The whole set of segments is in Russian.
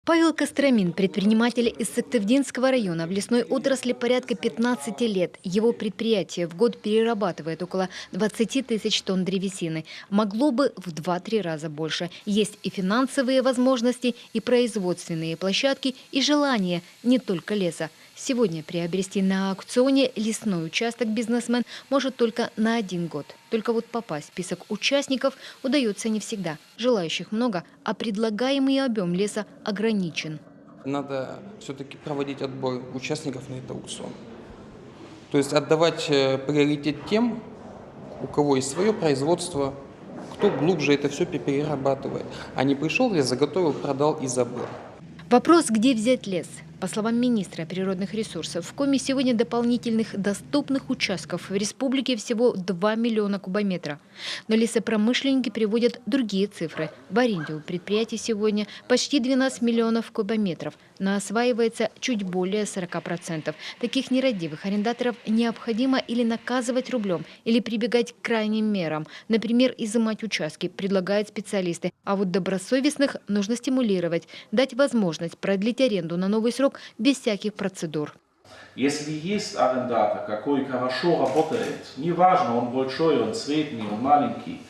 Павел Костромин – предприниматель из Сыктывдинского района. В лесной отрасли порядка 15 лет. Его предприятие в год перерабатывает около 20 тысяч тонн древесины. Могло бы в 2-3 раза больше. Есть и финансовые возможности, и производственные площадки, и желание не только леса. Сегодня приобрести на аукционе лесной участок бизнесмен может только на 1 год. Только вот попасть в список участников удается не всегда. Желающих много, а предлагаемый объем леса ограничен. Надо все-таки проводить отбор участников на этот аукцион. То есть отдавать приоритет тем, у кого есть свое производство, кто глубже это все перерабатывает. А не пришел лес, заготовил, продал и забыл. Вопрос, где взять лес? По словам министра природных ресурсов, в Коми сегодня дополнительных доступных участков в республике всего 2 миллиона кубометра. Но лесопромышленники приводят другие цифры. В аренде у предприятий сегодня почти 12 миллионов кубометров, но осваивается чуть более 40%. Таких нерадивых арендаторов необходимо или наказывать рублем, или прибегать к крайним мерам. Например, изымать участки, предлагают специалисты. А вот добросовестных нужно стимулировать, дать возможность продлить аренду на новый срок без всяких процедур. Если есть арендатор, какой хорошо работает, неважно, он большой, он средний, он маленький,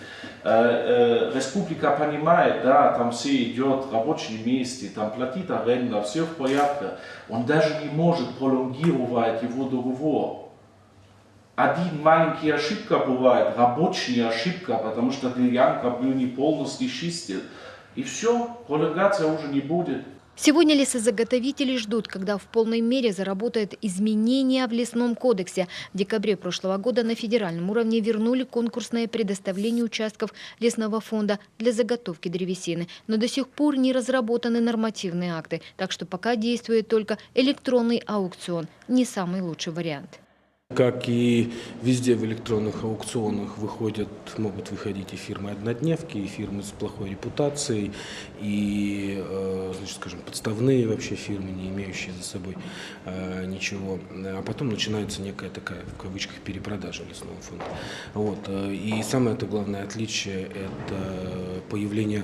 республика понимает, да, там все идет, рабочие места, там платит аренда, все в порядке, он даже не может пролонгировать его договор. Один маленький ошибка бывает, рабочая ошибка, потому что делянка был не полностью чистил, и все, пролонгация уже не будет. Сегодня лесозаготовители ждут, когда в полной мере заработают изменения в лесном кодексе. В декабре прошлого года на федеральном уровне вернули конкурсное предоставление участков лесного фонда для заготовки древесины. Но до сих пор не разработаны нормативные акты, так что пока действует только электронный аукцион. Не самый лучший вариант. Как и везде в электронных аукционах могут выходить и фирмы-однодневки, и фирмы с плохой репутацией, и, значит, скажем, подставные вообще фирмы, не имеющие за собой ничего. А потом начинается некая такая, в кавычках, перепродажа лесного фонда. Вот. И самое главное отличие – это появление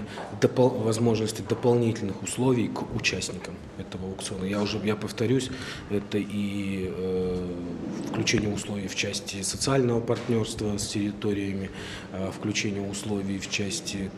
возможности дополнительных условий к участникам этого аукциона. Я повторюсь, это и включение условий в части социального партнерства с территориями, включение условий в части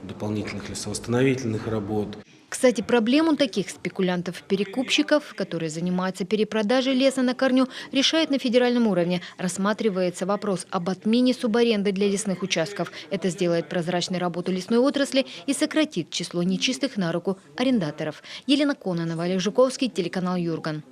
дополнительных лесовосстановительных работ. Кстати, проблему таких спекулянтов-перекупщиков, которые занимаются перепродажей леса на корню, решает на федеральном уровне. Рассматривается вопрос об отмене субаренды для лесных участков. Это сделает прозрачной работу лесной отрасли и сократит число нечистых на руку арендаторов. Елена Кононова, Олег Жуковский, телеканал Юрган.